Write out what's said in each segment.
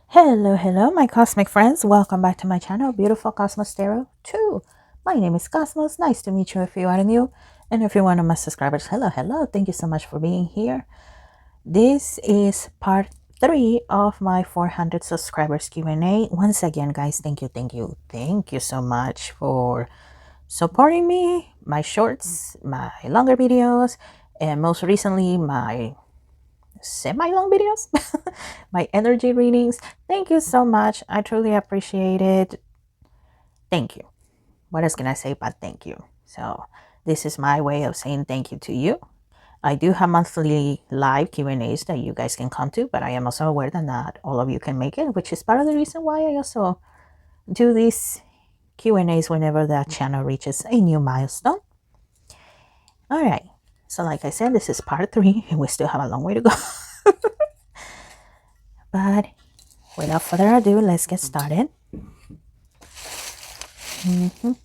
Hello, my cosmic friends. Welcome back to my channel, Beautiful Cosmos Tarot 2. My name is Cosmos. Nice to meet you if you are new. And if you're one of my subscribers, hello. Thank you so much for being here. This is part 3 of my 400 subscribers Q&A. Once again, guys, thank you so much for supporting me, my shorts, my longer videos, and most recently, my semi-long videos, my energy readings. Thank you so much. I truly appreciate it. Thank you. What else can I say but thank you? So this is my way of saying thank you to you. I do have monthly live Q&As that you guys can come to, but I am also aware that not all of you can make it, which is part of the reason why I also do these Q&As whenever the channel reaches a new milestone. All right. So like I said, this is part 3 and we still have a long way to go. But without further ado, let's get started. Okay.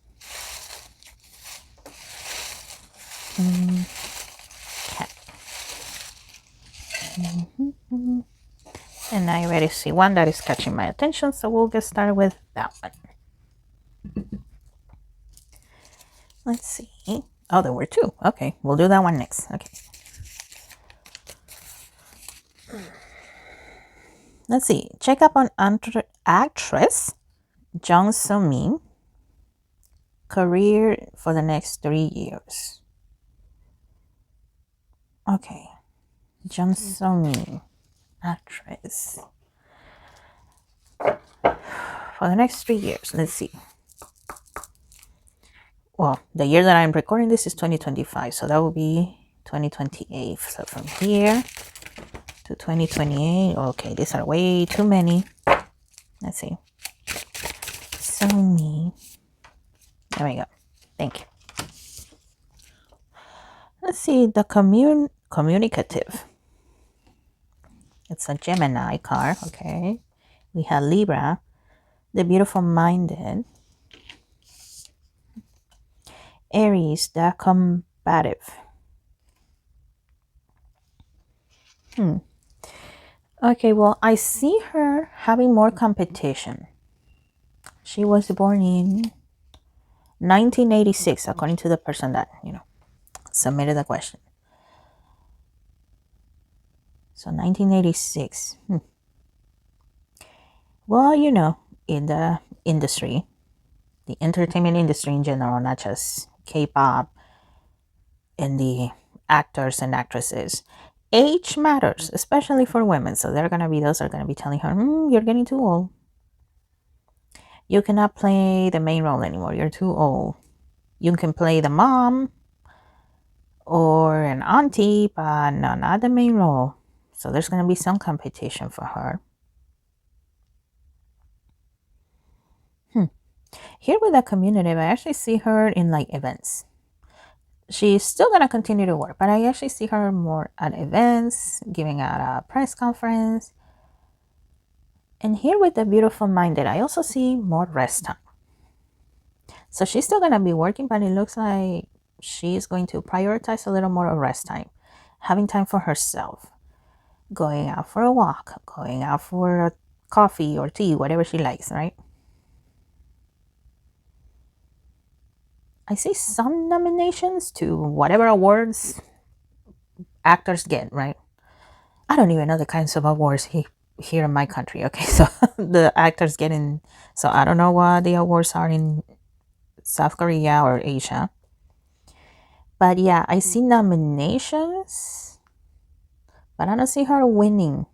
And I already see one that is catching my attention, so we'll get started with that one. Let's see. Oh, there were two. Okay, we'll do that one next. Okay. Let's see. Check up on actress Jung So-min. Career for the next 3 years. Okay. Jung So-min, actress. For the next 3 years. Let's see. Well, the year that I'm recording this is 2025, so that will be 2028. So from here to 2028. Okay, these are way too many. Let's see. So me. There we go. Thank you. Let's see the communicative. It's a Gemini card. Okay. We have Libra, the beautiful minded. Aries, the combative. Okay, well, I see her having more competition. She was born in 1986, according to the person that, submitted the question. So 1986. Well, in the industry, the entertainment industry in general, not just K-pop and the actors and actresses, age matters, especially for women. So those are going to be telling her, you're getting too old. You cannot play the main role anymore. You're too old. You can play the mom or an auntie, but no, not the main role. So there's going to be some competition for her. Here with the community, I actually see her in like events. She's still going to continue to work, but I actually see her more at events, giving out a press conference. And here with the beautiful minded, I also see more rest time. So she's still going to be working, but it looks like she's going to prioritize a little more of rest time, having time for herself, going out for a walk, going out for a coffee or tea, whatever she likes, right? I see some nominations to whatever awards actors get, right? I don't even know the kinds of awards here in my country. Okay, so the actors getting, so I don't know what the awards are in South Korea or Asia. But yeah, I see nominations, but I don't see her winning.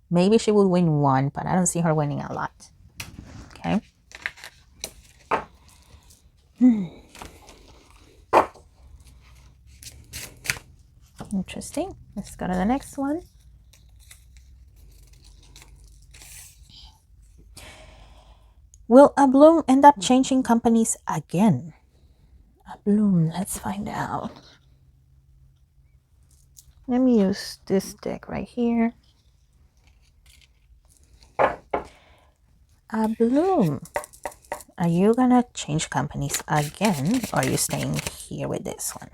Maybe she will win one, but I don't see her winning a lot. Okay. Interesting. Let's go to the next one. Will a bloom end up changing companies again? A bloom, let's find out. Let me use this deck right here. A bloom. Are you gonna change companies again, or are you staying here with this one?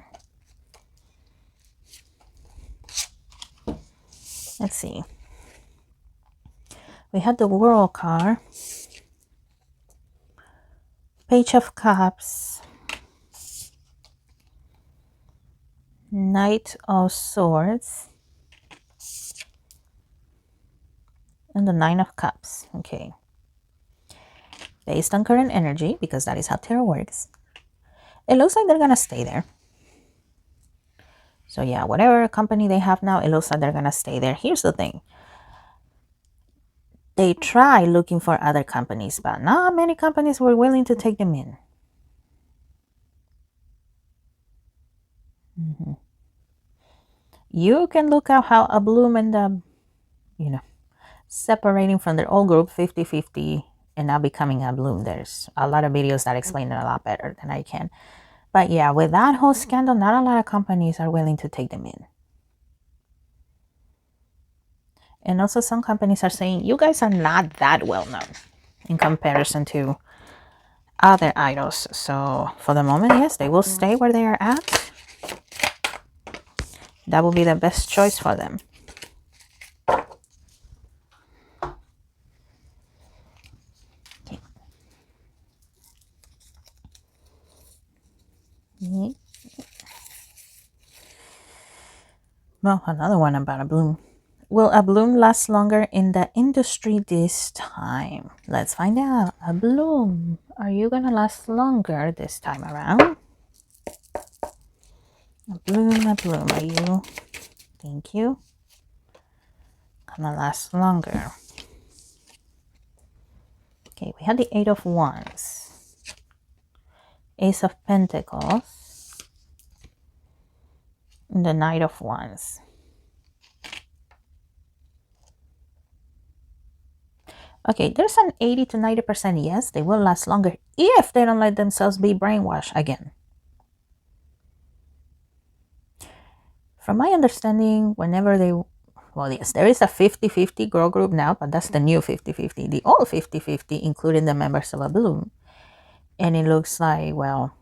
Let's see. We had the World card, Page of Cups, Knight of Swords, and the Nine of Cups. Okay. Based on current energy, because that is how tarot works, it looks like they're going to stay there. So yeah, whatever company they have now, it looks like they're going to stay there. Here's the thing. They try looking for other companies, but not many companies were willing to take them in. You can look at how a Bloom and the, separating from their old group 50-50 and now becoming a Bloom. There's a lot of videos that explain it a lot better than I can. But yeah, with that whole scandal, not a lot of companies are willing to take them in. And also some companies are saying, you guys are not that well known in comparison to other idols. So for the moment, yes, they will stay where they are at. That will be the best choice for them. Okay. Well, another one about a Bloom. Will a Bloom last longer in the industry this time? Let's find out. A Bloom, are you gonna last longer this time around? A Bloom, are you? Thank you. Gonna last longer. Okay, we had the Eight of Wands, Ace of Pentacles, and the Knight of Wands. Okay, there's an 80 to 90% yes, they will last longer if they don't let themselves be brainwashed again. From my understanding, whenever they, well, yes, there is a 50-50 girl group now, but that's the new 50-50. The old 50-50, including the members of a Bloom. And it looks like, well,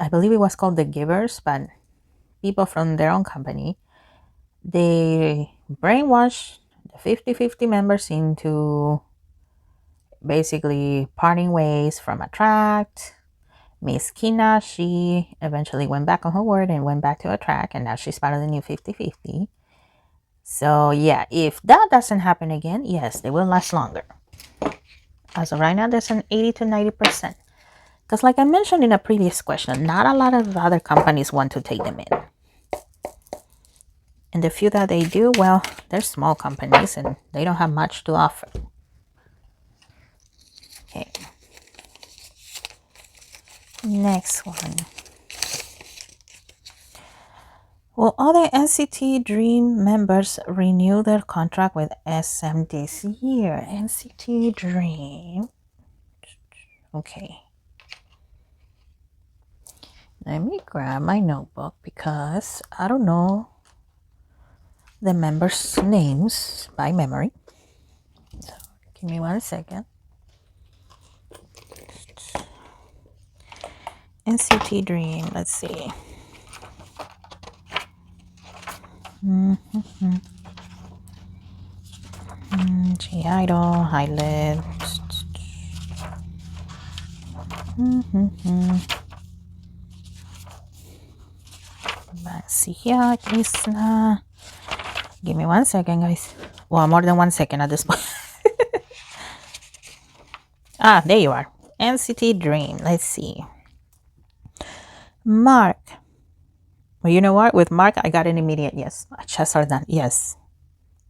I believe it was called the Givers, but people from their own company, they brainwashed the 50-50 members into basically parting ways from Attract. Miss Kina, she eventually went back on her word and went back to Attract, and now she's part of the new 50-50. So yeah, if that doesn't happen again, yes, they will last longer. As of right now, there's an 80 to 90%. Because like I mentioned in a previous question, not a lot of other companies want to take them in. And the few that they do, well, they're small companies and they don't have much to offer. Okay. Next one. Will other NCT Dream members renew their contract with SM this year? NCT Dream. Okay. Let me grab my notebook because I don't know the members' names by memory. So give me 1 second. NCT Dream, let's see. G-Idol, Highlight. Bansia, Krishna. Give me 1 second, guys. Well, more than 1 second at this point. Ah, there you are. NCT Dream. Let's see. Mark. Well, you know what? With Mark, I got an immediate yes. Chess are done. Yes.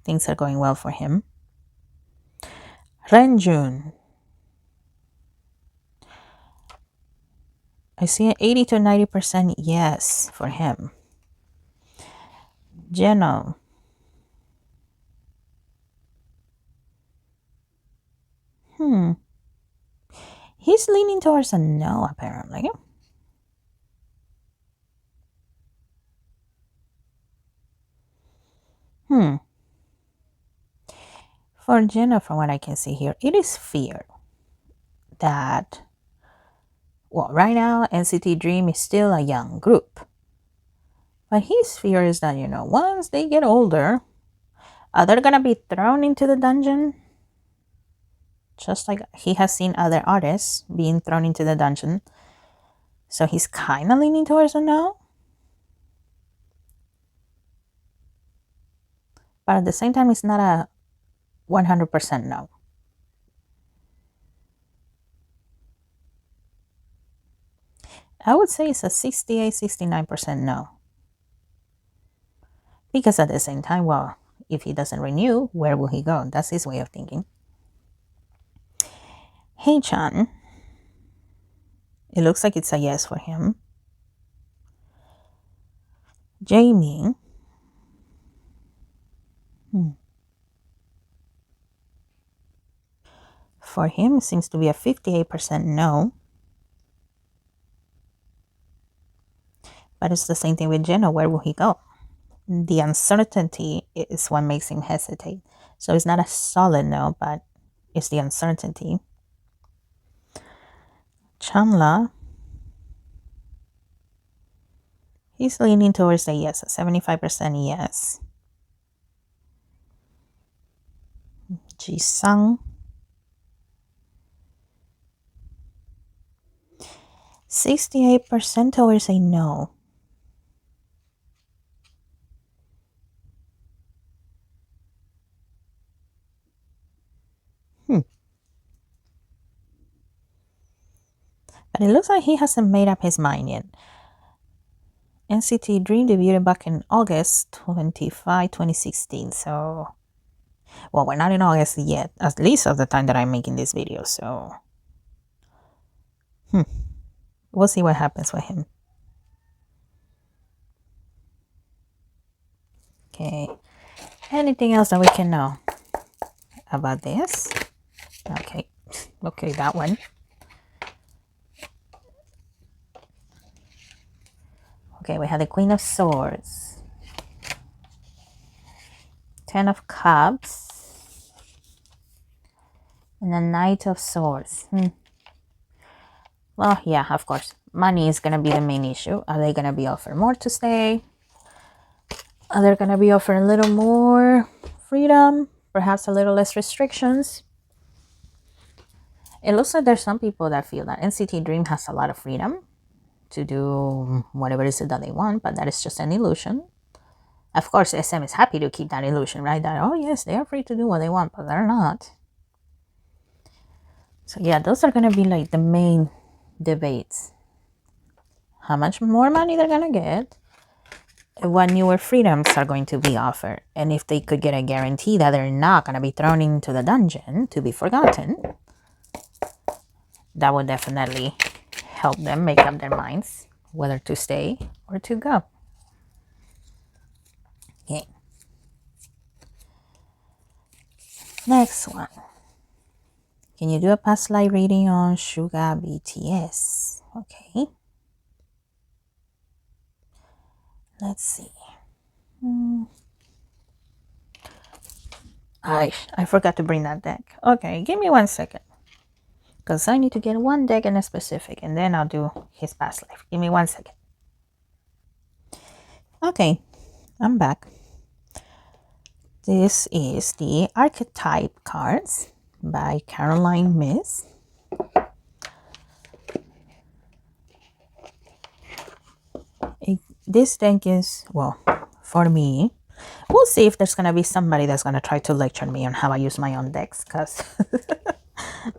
Things are going well for him. Renjun. I see an 80 to 90% yes for him. Jenno. He's leaning towards a no, apparently. For Jenno, from what I can see here, it is fear that, well, right now, NCT Dream is still a young group. But his fear is that, once they get older, Are they gonna be thrown into the dungeon? Just like he has seen other artists being thrown into the dungeon. So he's kind of leaning towards a no. But at the same time, it's not a 100% no. I would say it's a 68-69% no. Because at the same time, well, if he doesn't renew, where will he go? That's his way of thinking. Hey-chan. It looks like it's a yes for him. Jamie. For him, it seems to be a 58% no. But it's the same thing with Jenno. Where will he go? The uncertainty is what makes him hesitate. So it's not a solid no, but it's the uncertainty. Chanla. He's leaning towards a yes, a 75% yes. Jisung. 68% towards a no. But it looks like he hasn't made up his mind yet. NCT Dream debuted back in August 25, 2016. So, well, we're not in August yet, at least at the time that I'm making this video. So, we'll see what happens with him. Okay. Anything else that we can know about this? Okay. Okay, that one. Okay, we have the Queen of Swords. 10 of Cups. And the Knight of Swords. Well, yeah, of course. Money is going to be the main issue. Are they going to be offered more to stay? Are they going to be offered a little more freedom? Perhaps a little less restrictions? It looks like there's some people that feel that NCT Dream has a lot of freedom to do whatever it is that they want, but that is just an illusion. Of course, SM is happy to keep that illusion, right? That, oh yes, they are free to do what they want, but they're not. So yeah, those are going to be like the main debates. How much more money they're going to get, what newer freedoms are going to be offered, and if they could get a guarantee that they're not going to be thrown into the dungeon to be forgotten, that would definitely help them make up their minds whether to stay or to go. Okay. Next one. Can you do a past life reading on Suga BTS? Okay. Let's see. I forgot to bring that deck. Okay, give me 1 second. Because I need to get one deck in a specific, and then I'll do his past life. Give me 1 second. Okay, I'm back. This is the Archetype cards by Caroline Miss. This deck is, well, for me, we'll see if there's going to be somebody that's going to try to lecture me on how I use my own decks, because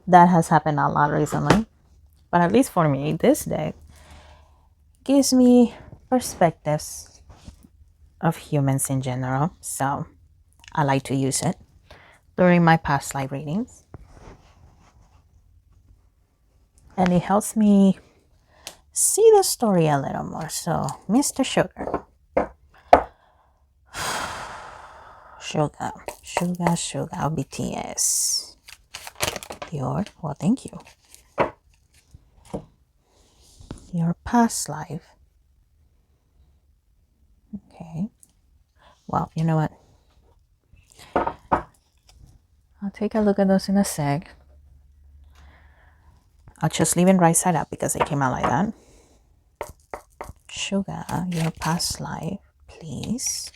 that has happened a lot recently. But at least for me, this deck gives me perspectives of humans in general. So I like to use it during my past life readings. And it helps me see the story a little more. So, Mr. Sugar. Suga, BTS. Well, thank you. Your past life. Okay. Well, you know what? I'll take a look at those in a sec. I'll just leave it right side up because it came out like that. Suga, your past life, please.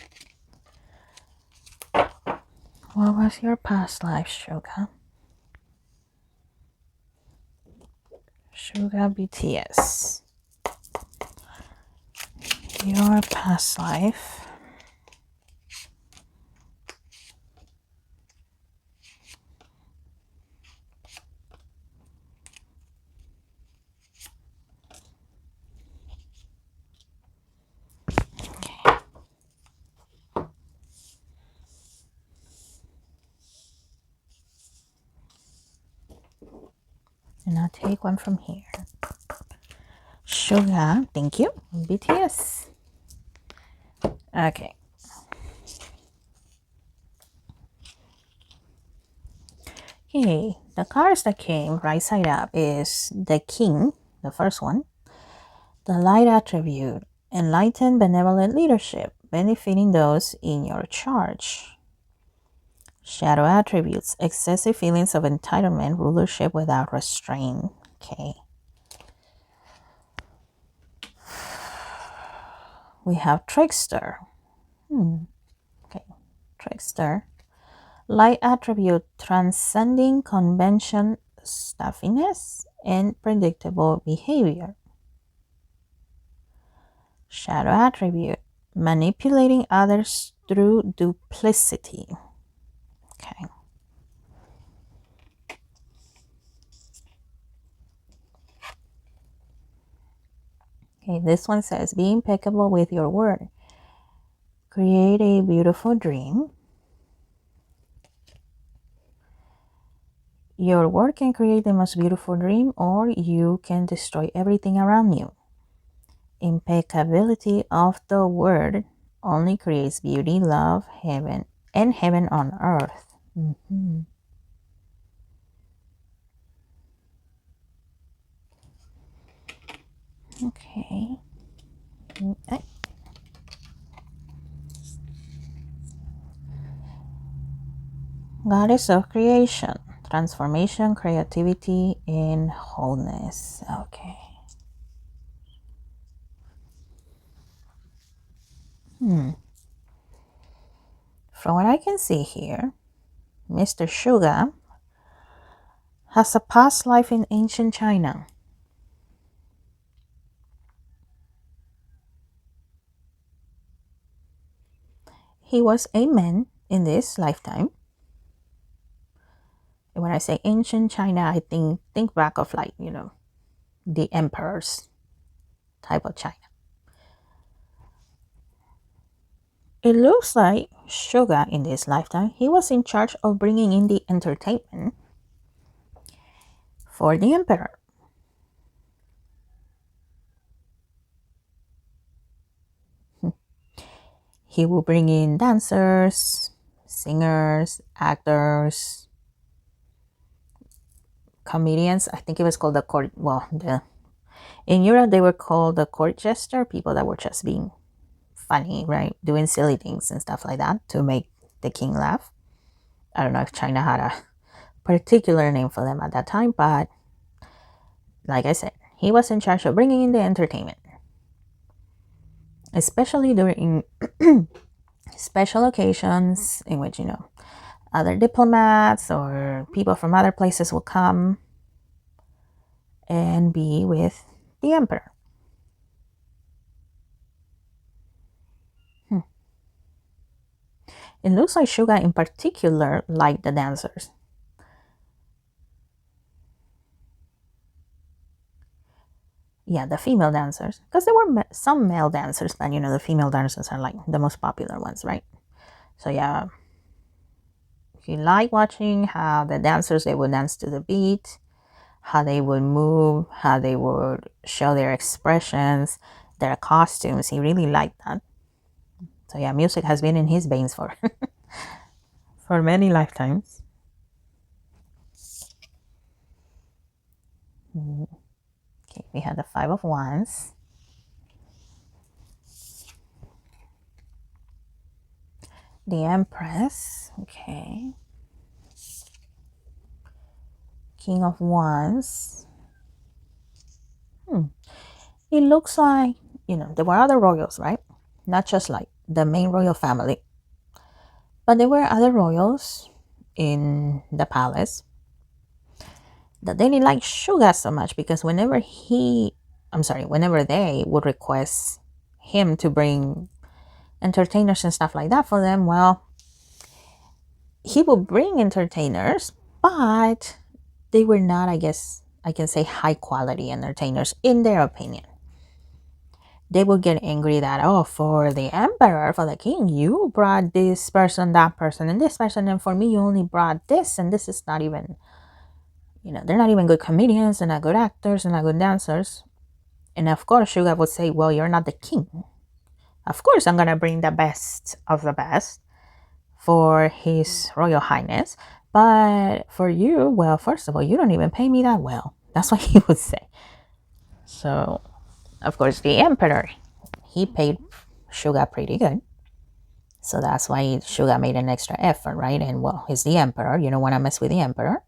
What was your past life, Suga? Suga BTS. Your past life. And I'll take one from here. Suga, thank you. BTS. Okay. Okay, the cards that came right side up is the King, the first one. The Light attribute, enlightened benevolent leadership, benefiting those in your charge. Shadow attributes, excessive feelings of entitlement, rulership without restraint. Okay. We have Trickster. Okay, Trickster. Light attribute, transcending convention, stuffiness, and predictable behavior. Shadow attribute, manipulating others through duplicity. Okay. Okay, this one says, be impeccable with your word. Create a beautiful dream. Your word can create the most beautiful dream, or you can destroy everything around you. Impeccability of the word only creates beauty, love, heaven, and heaven on earth. Okay. Goddess of creation, transformation, creativity, and wholeness. Okay. From what I can see here, Mr. Suga has a past life in ancient China. He was a man in this lifetime. And when I say ancient China, I think back of, like, the emperors type of China. It looks like Suga in this lifetime, he was in charge of bringing in the entertainment for the emperor. He will bring in dancers, singers, actors, comedians. I think it was called the court. Well, in Europe they were called the court jester, people that were just being funny, right? Doing silly things and stuff like that to make the king laugh. I don't know if China had a particular name for them at that time, but like I said, he was in charge of bringing in the entertainment, especially during special occasions in which, other diplomats or people from other places will come and be with the emperor. It looks like Suga in particular liked the dancers. Yeah, the female dancers, because there were some male dancers, but the female dancers are like the most popular ones, right? So yeah, if you like watching how the dancers, they would dance to the beat, how they would move, how they would show their expressions, their costumes, he really liked that. So yeah, music has been in his veins for for many lifetimes. Okay, we have the Five of Wands. The Empress. Okay. King of Wands. It looks like, there were other royals, right? Not just like the main royal family. But there were other royals in the palace that they didn't like Suga so much, because whenever they would request him to bring entertainers and stuff like that for them, well, he would bring entertainers, but they were not, I guess I can say, high quality entertainers in their opinion. They would get angry that, oh, for the emperor, for the king, you brought this person, that person, and this person, and for me, you only brought this, and this is not even, they're not even good comedians, and not good actors, and not good dancers. And of course, Suga would say, well, you're not the king. Of course, I'm gonna bring the best of the best for His Royal Highness. But for you, well, first of all, you don't even pay me that well. That's what he would say. So, of course, the emperor, he paid Suga pretty good. So that's why Suga made an extra effort, right? And well, he's the emperor. You don't want to mess with the emperor.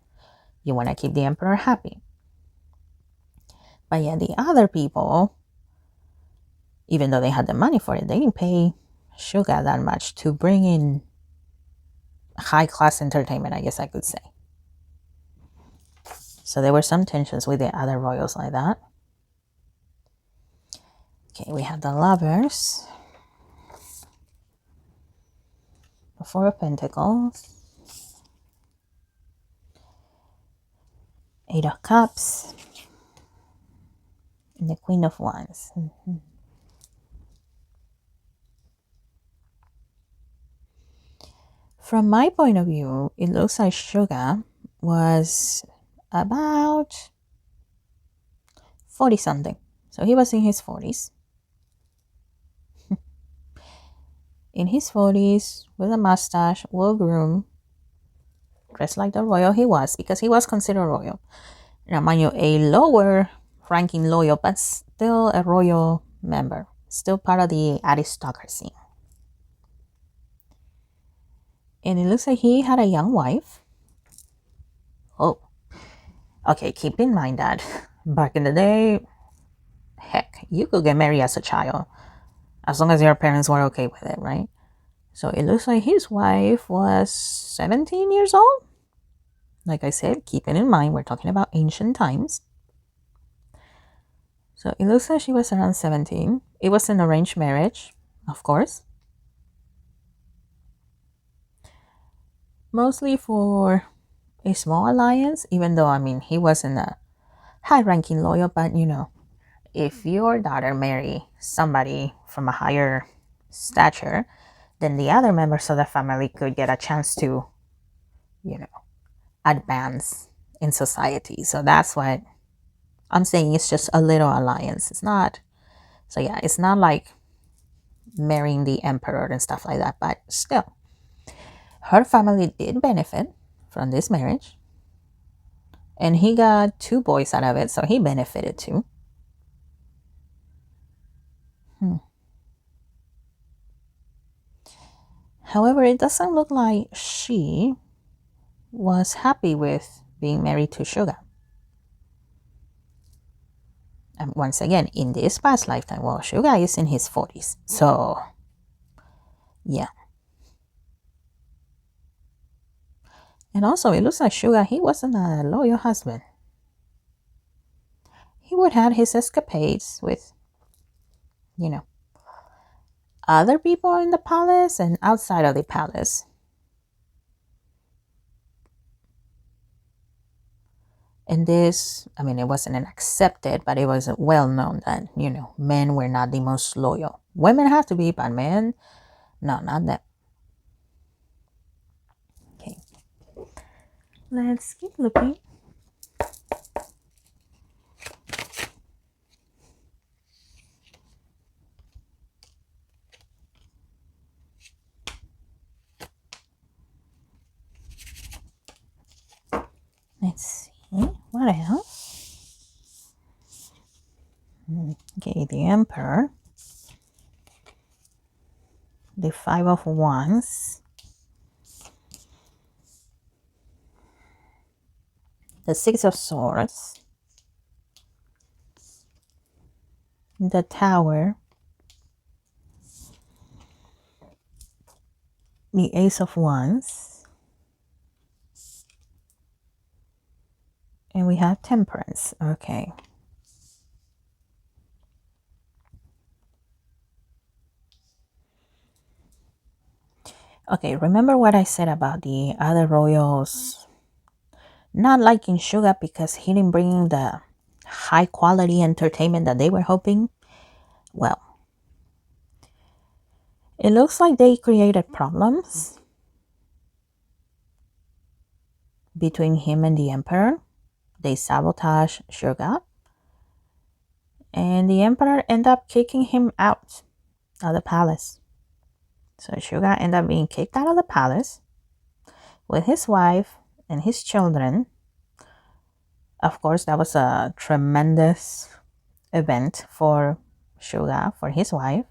You want to keep the emperor happy. But yeah, the other people, even though they had the money for it, they didn't pay Suga that much to bring in high class entertainment, I guess I could say. So there were some tensions with the other royals like that. Okay, we have the lovers. The Four of Pentacles. Eight of Cups. And the Queen of Wands. From my point of view, it looks like Suga was about 40 something. So he was in his 40s. In his 40s, with a mustache, well groomed, dressed like the royal he was, because he was considered royal. Now, mind you, a lower ranking royal, but still a royal member, still part of the aristocracy. And it looks like he had a young wife. Oh, okay, keep in mind that back in the day, heck, you could get married as a child, as long as your parents were okay with it, right? So it looks like his wife was 17 years old. Like I said, keeping in mind, we're talking about ancient times. So it looks like she was around 17. It was an arranged marriage, of course. Mostly for a small alliance, even though, I mean, he wasn't a high-ranking loyal, but, if your daughter marry somebody from a higher stature, then the other members of the family could get a chance to, advance in society. So that's what I'm saying. It's just a little alliance. It's not, so yeah, it's not like marrying the emperor and stuff like that, but still, her family did benefit from this marriage, and he got 2 boys out of it, so he benefited too. However, it doesn't look like she was happy with being married to Suga. And once again, in this past lifetime, well, Suga is in his 40s, so yeah. And also, it looks like Suga, he wasn't a loyal husband. He would have his escapades with, other people in the palace and outside of the palace. And this, I mean, it wasn't an accepted, but it was well known that, men were not the most loyal. Women have to be, but men, no, not that. Okay. Let's keep looking. Let's see, what else? Okay, the Emperor. The Five of Wands. The Six of Swords. The Tower. the Ace of Wands, and we have Temperance. Okay. Okay, remember what I said about the other royals not liking Suga because he didn't bring the high quality entertainment that they were hoping? Well, it looks like they created problems between him and the Emperor. They sabotaged Suga, and the Emperor ended up kicking him out of the palace. So Suga ended up being kicked out of the palace with his wife and his children. Of course, that was a tremendous event for Suga, for his wife.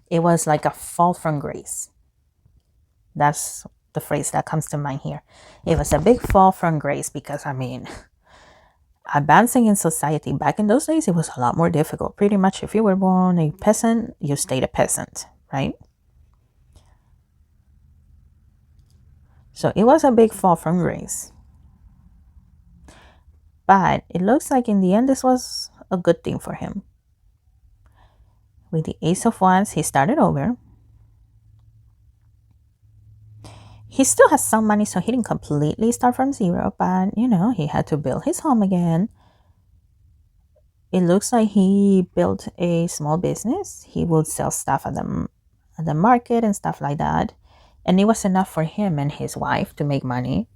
It was like a fall from grace. That's the phrase that comes to mind here. It was a big fall from grace because, I mean, advancing in society back in those days, it was a lot more difficult. Pretty much, if you were born a peasant, you stayed a peasant, right? So it was a big fall from grace. But it looks like in the end, this was a good thing for him. With the Ace of Wands, he started over. He still has some money, so he didn't completely start from zero, but, you know, he had to build his home again. It looks like he built a small business. He would sell stuff at the market and stuff like that. And it was enough for him and his wife to make money.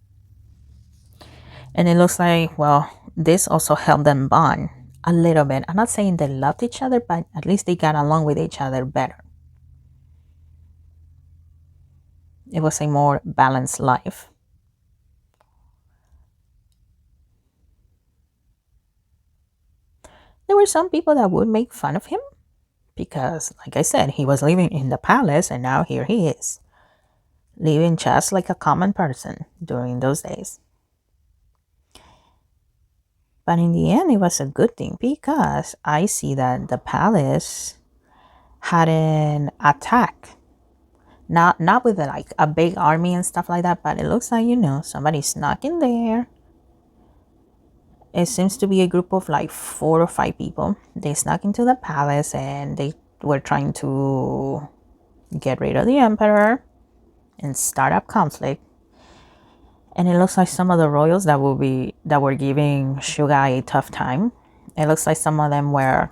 And it looks like, well, this also helped them bond a little bit. I'm not saying they loved each other, but at least they got along with each other better. It was a more balanced life. There were some people that would make fun of him because, like I said, he was living in the palace and now here he is, living just like a common person during those days. But in the end, it was a good thing because I see that the palace had an attack. Not with like a big army and stuff like that, but it looks like, you know, somebody snuck in there. It seems to be a group of like 4 or 5 people. They snuck into the palace and they were trying to get rid of the emperor and start up conflict. And it looks like some of the royals that were giving Suga a tough time. It looks like some of them were,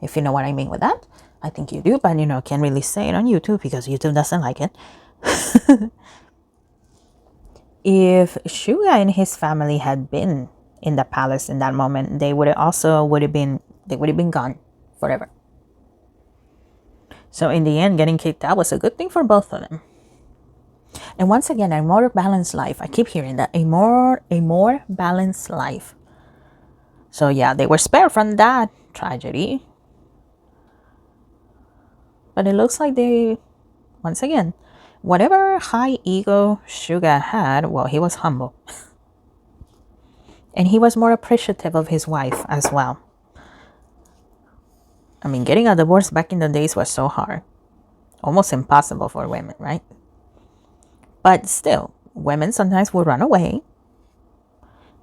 if you know what I mean with that. I think you do, but, you know, can't really say it on YouTube because YouTube doesn't like it. If Suga and his family had been in the palace in that moment, they would have been gone forever. So in the end, getting kicked out was a good thing for both of them. And once again, a more balanced life. I keep hearing that, a more balanced life. So yeah, they were spared from that tragedy. But it looks like they, once again, whatever high ego Suga had, well, he was humble. And he was more appreciative of his wife as well. I mean, getting a divorce back in the days was so hard. Almost impossible for women, right? But still, women sometimes would run away.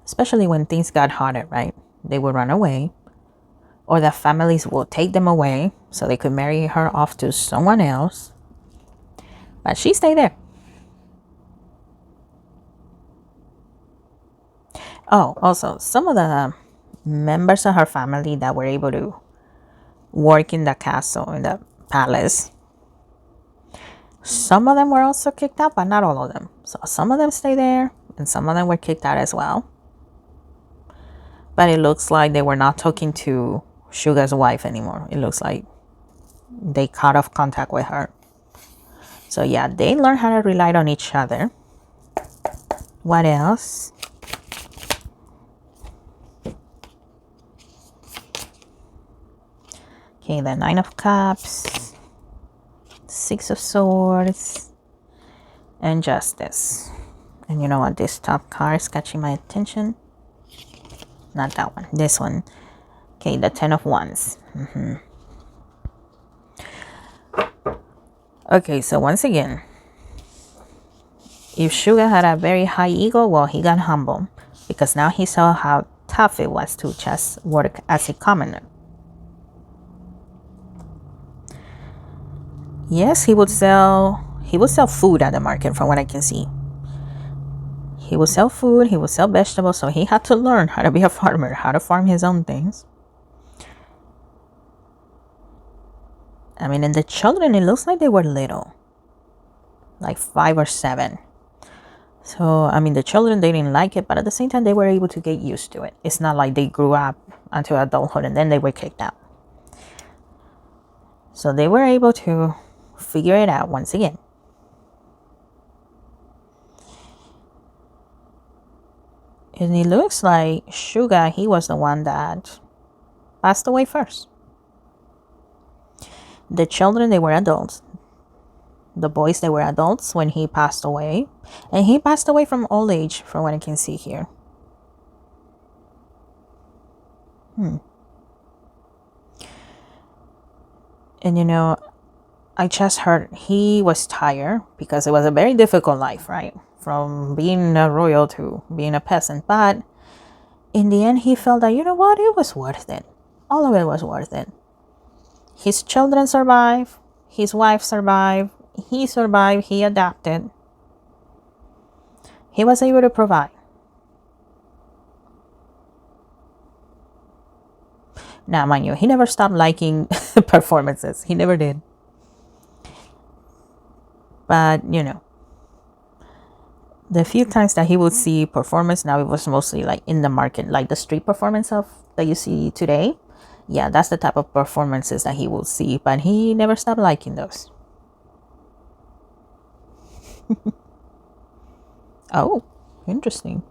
Especially when things got harder, right? They would run away. Or their families will take them away so they could marry her off to someone else. But she stayed there. Oh, also, some of the members of her family that were able to work in the castle, in the palace, some of them were also kicked out, but not all of them. So some of them stayed there, and some of them were kicked out as well. But it looks like they were not talking to Suga's wife anymore. It looks like they cut off contact with her. So yeah, they learned how to rely on each other. What else? Okay, the 9 of Cups, 6 of Swords, and Justice. And you know what? This top card is catching my attention. Not that one. This one. Okay, the 10 of Wands. Okay, so once again, If Suga had a very high ego, well, he got humble because now he saw how tough it was to just work as a commoner. Yes, he would sell food at the market from what I can see. He would sell food, he would sell vegetables, so he had to learn how to be a farmer, how to farm his own things. I mean, and the children, it looks like they were little, like 5 or 7. So, I mean, the children, they didn't like it, but at the same time, they were able to get used to it. It's not like they grew up until adulthood and then they were kicked out. So they were able to figure it out once again. And it looks like Suga, he was the one that passed away first. The children, they were adults. The boys, they were adults when he passed away. And he passed away from old age, from what I can see here. And you know, I just heard he was tired because it was a very difficult life, right? From being a royal to being a peasant. But in the end, he felt that, you know what, it was worth it. All of it was worth it. His children survived. His wife survived. He survived. He adapted. He was able to provide. Now, mind you, he never stopped liking performances. He never did. But, you know, the few times that he would see performance, now it was mostly like in the market, like the street performance of that you see today. Yeah, that's the type of performances that he will see, but he never stopped liking those. Oh, interesting.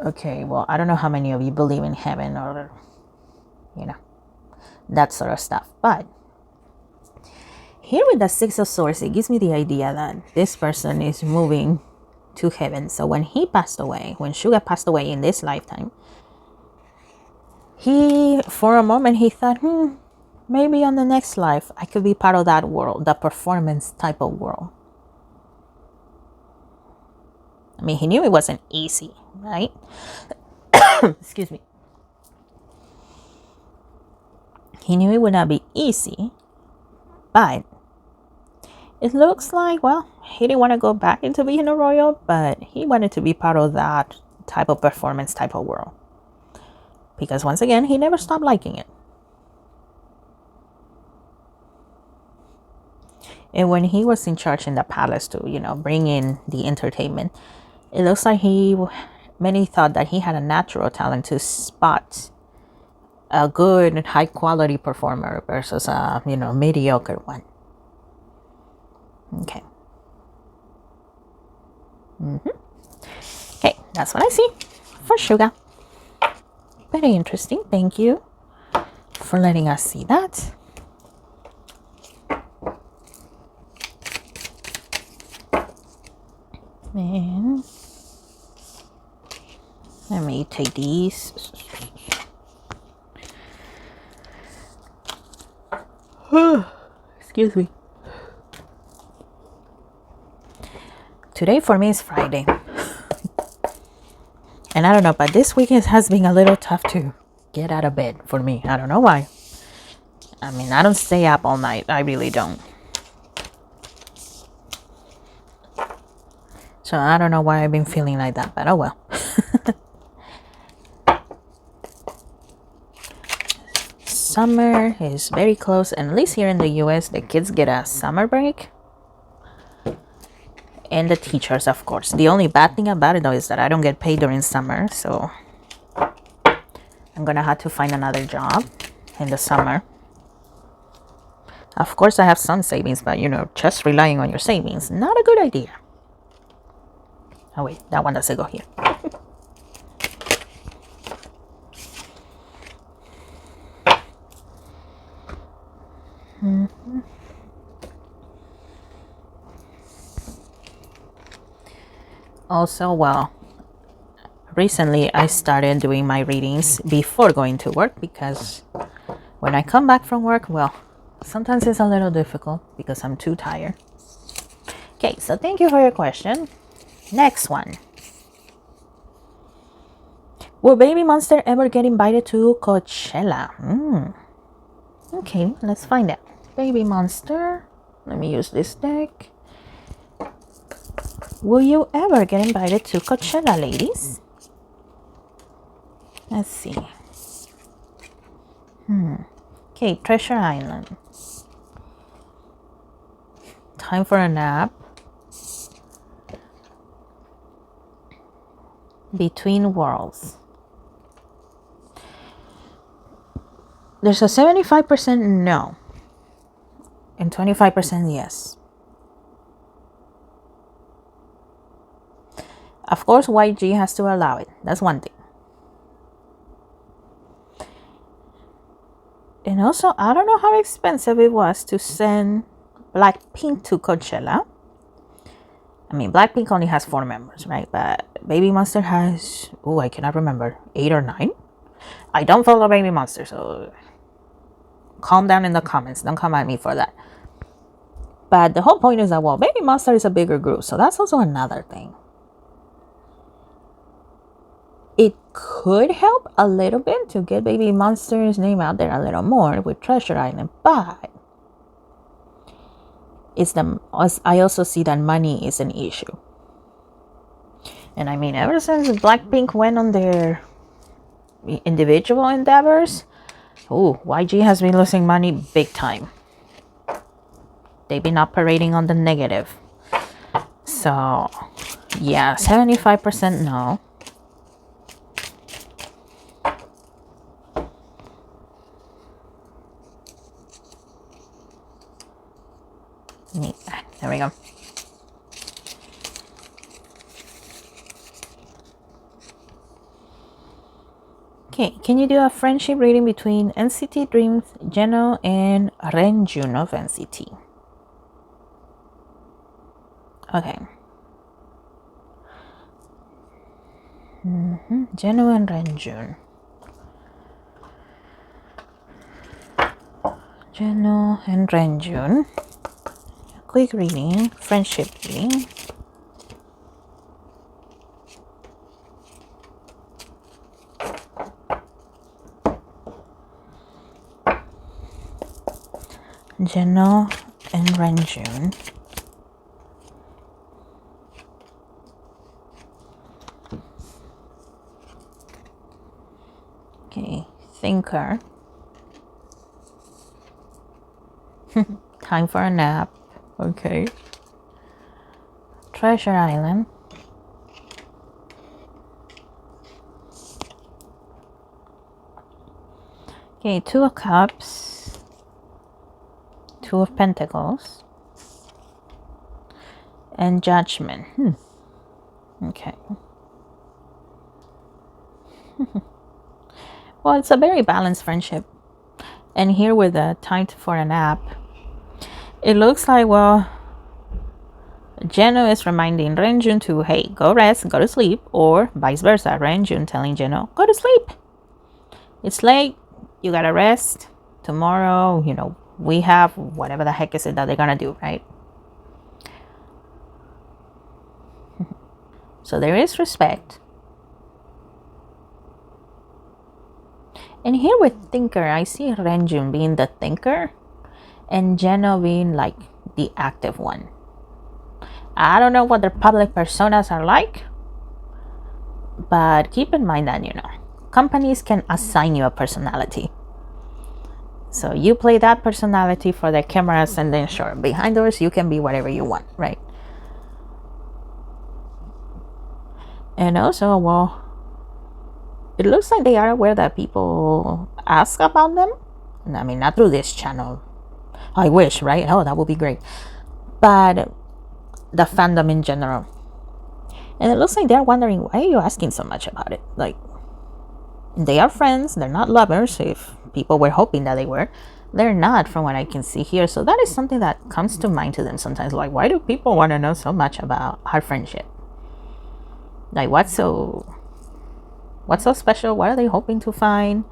Okay, well, I don't know how many of you believe in heaven or, you know, that sort of stuff. But here with the Six of Swords, it gives me the idea that this person is moving to heaven. So when he passed away, when Suga passed away in this lifetime, he, for a moment, he thought, maybe on the next life, I could be part of that world, the performance type of world. I mean, he knew it wasn't easy, right? Excuse me. He knew it would not be easy, but it looks like, well, he didn't want to go back into being a royal, but he wanted to be part of that type of performance type of world. Because once again, he never stopped liking it. And when he was in charge in the palace to, you know, bring in the entertainment, it looks like many thought that he had a natural talent to spot a good, high quality performer versus a, you know, mediocre one. Okay. Okay, that's what I see for Suga. Very interesting. Thank you for letting us see that. And let me take these. Excuse me. Today for me is Friday. And I don't know, but this weekend has been a little tough to get out of bed for me. I don't know why. I mean, I don't stay up all night. I really don't. So I don't know why I've been feeling like that, but oh well. Summer is very close, and at least here in the US, the kids get a summer break. And the teachers, of course. The only bad thing about it, though, is that I don't get paid during summer, so I'm gonna have to find another job in the summer. Of course, I have some savings, but, you know, just relying on your savings, not a good idea. Oh, wait, that one doesn't go here. Also, well, recently I started doing my readings before going to work because when I come back from work, well, Sometimes it's a little difficult because I'm too tired. Okay, so thank you for your question. Next one. Will Baby Monster ever get invited to Coachella? Okay, let's find out. Baby Monster. Let me use this deck. Will you ever get invited to Coachella, ladies? Let's see. Okay, Treasure Island. Time for a nap. Between Worlds. There's a 75% no and 25% yes. Of course, YG has to allow it. That's one thing. And also, I don't know how expensive it was to send Blackpink to Coachella. I mean, Blackpink only has 4 members, right? But Baby Monster has, I cannot remember, 8 or 9. I don't follow Baby Monster, so calm down in the comments. Don't come at me for that. But the whole point is that, well, Baby Monster is a bigger group, so that's also another thing. It could help a little bit to get Baby Monster's name out there a little more with Treasure Island, but I also see that money is an issue. And I mean, ever since Blackpink went on their individual endeavors, YG has been losing money big time. They've been operating on the negative. So, yeah, 75% no. There we go. Okay, can you do a friendship reading between NCT Dream, Jenno, and Renjun of NCT? Okay. Jenno and Renjun. Jenno and Renjun. Quick reading, friendship reading. Jenno and Renjun. Okay, thinker. Time for a nap. Okay. Treasure Island. Okay, 2 of Cups. 2 of Pentacles. And Judgment. Okay. Well, it's a very balanced friendship. And here with the time for a nap, it looks like, well, Jenno is reminding Renjun to, hey, go rest, go to sleep, or vice versa, Renjun telling Jenno, go to sleep. It's late, you gotta rest. Tomorrow, we have whatever the heck is it that they're gonna do, right? So there is respect. And here with thinker, I see Renjun being the thinker and Jenno being like the active one. I don't know what their public personas are like, but keep in mind that, companies can assign you a personality. So you play that personality for the cameras, and then sure, behind doors, you can be whatever you want, right? And also, well, it looks like they are aware that people ask about them. I mean, not through this channel. I wish, right? Oh, that would be great. But the fandom in general. And it looks like they're wondering, why are you asking so much about it? Like, they are friends. They're not lovers. If people were hoping that they were, they're not, from what I can see here. So that is something that comes to mind to them sometimes. Like, why do people want to know so much about our friendship? Like, what's so special? What are they hoping to find?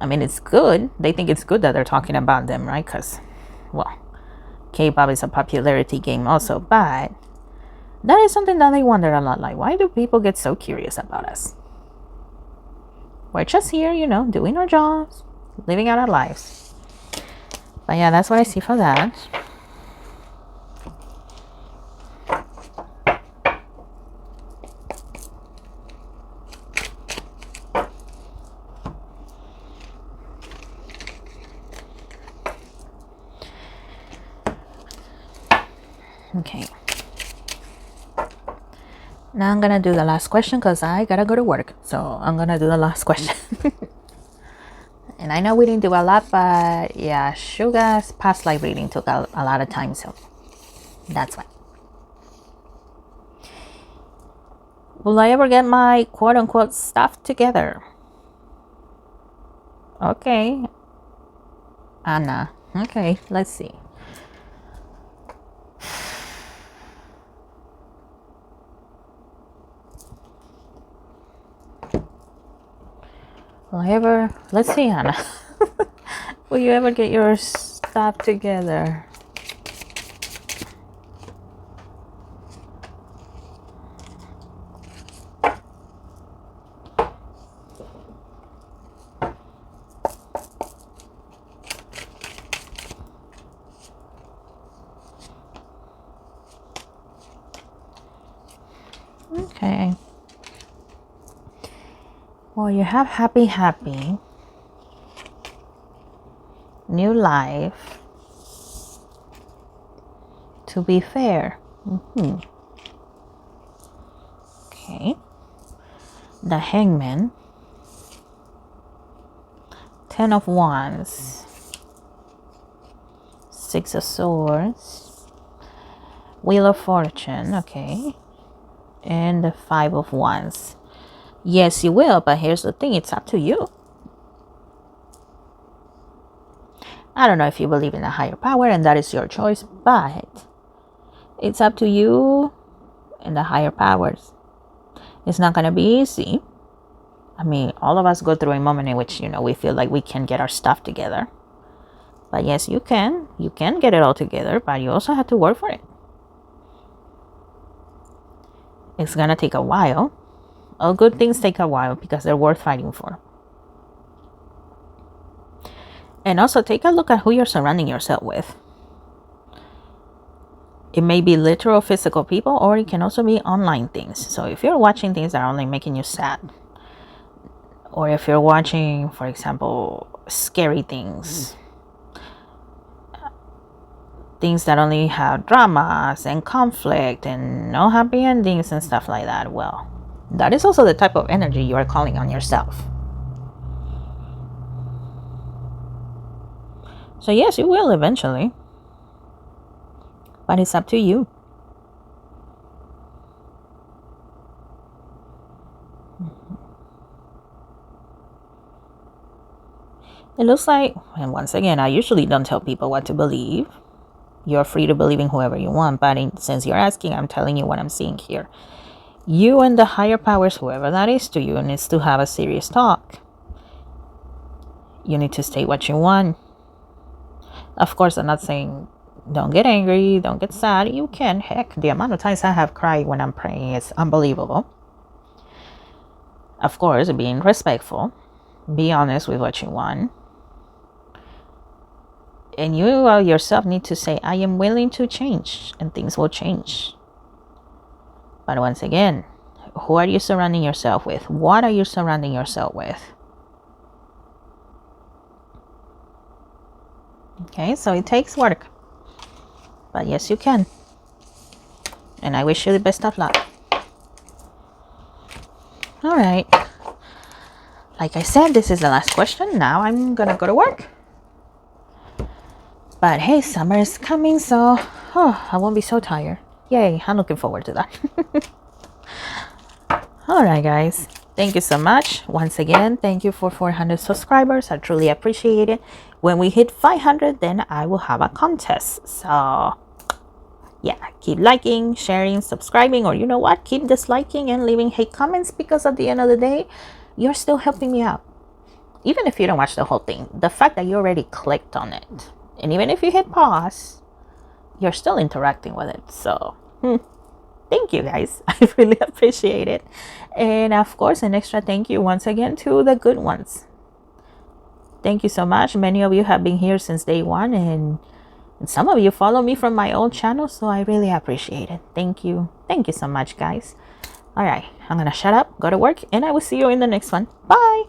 I mean, it's good. They think it's good that they're talking about them, right? Because, well, K-pop is a popularity game also, but that is something that I wonder a lot. Like, why do people get so curious about us? We're just here, you know, doing our jobs, living out our lives. But yeah, that's what I see for that. Okay. Now I'm gonna do the last question because I gotta go to work. So I'm gonna do the last question. And I know we didn't do a lot, but yeah, Suga's past life reading took a lot of time, so that's why. Will I ever get my quote-unquote stuff together? Okay. Anna. Okay, let's see. Will I ever... Let's see, Anna. Will you ever get your stuff together? Okay. Well, you have happy, new life, to be fair. Okay. The Hangman, 10 of Wands, 6 of Swords, Wheel of Fortune, okay, and the 5 of Wands. Yes, you will, but here's the thing, it's up to you. I don't know if you believe in a higher power, and that is your choice, but it's up to you and the higher powers. It's not going to be easy. I mean, all of us go through a moment in which, you know, we feel like we can get our stuff together. But yes, you can. You can get it all together, but you also have to work for it. It's going to take a while. All good things take a while because they're worth fighting for. And also take a look at who you're surrounding yourself with. It may be literal physical people, or it can also be online things. So if you're watching things that are only making you sad, or if you're watching, for example, scary things, things that only have dramas and conflict and no happy endings and stuff like that, well, that is also the type of energy you are calling on yourself. So yes, you will eventually. But it's up to you. It looks like, and once again, I usually don't tell people what to believe. You're free to believe in whoever you want, but since you're asking, I'm telling you what I'm seeing here. You and the higher powers, whoever that is to you, needs to have a serious talk. You need to state what you want. Of course, I'm not saying don't get angry, don't get sad. You can. Heck, the amount of times I have cried when I'm praying is unbelievable. Of course, being respectful. Be honest with what you want. And you yourself need to say, I am willing to change, and things will change. But once again, who are you surrounding yourself with? What are you surrounding yourself with? Okay, so it takes work. But yes, you can. And I wish you the best of luck. All right. Like I said, this is the last question. Now I'm gonna go to work. But hey, summer is coming, so I won't be so tired. Yay, I'm looking forward to that. All right, guys. Thank you so much. Once again, thank you for 400 subscribers. I truly appreciate it. When we hit 500, then I will have a contest. So yeah, keep liking, sharing, subscribing, or you know what? Keep disliking and leaving hate comments, because at the end of the day, you're still helping me out. even if you don't watch the whole thing, the fact that you already clicked on it, and even if you hit pause, you're still interacting with it. So thank you guys. I really appreciate it. And of course, an extra thank you once again to the good ones. Thank you so much. Many of you have been here since day one, and some of you follow me from my old channel, so I really appreciate it. Thank you. Thank you so much, guys. All right, I'm gonna shut up, go to work, and I will see you in the next one. Bye.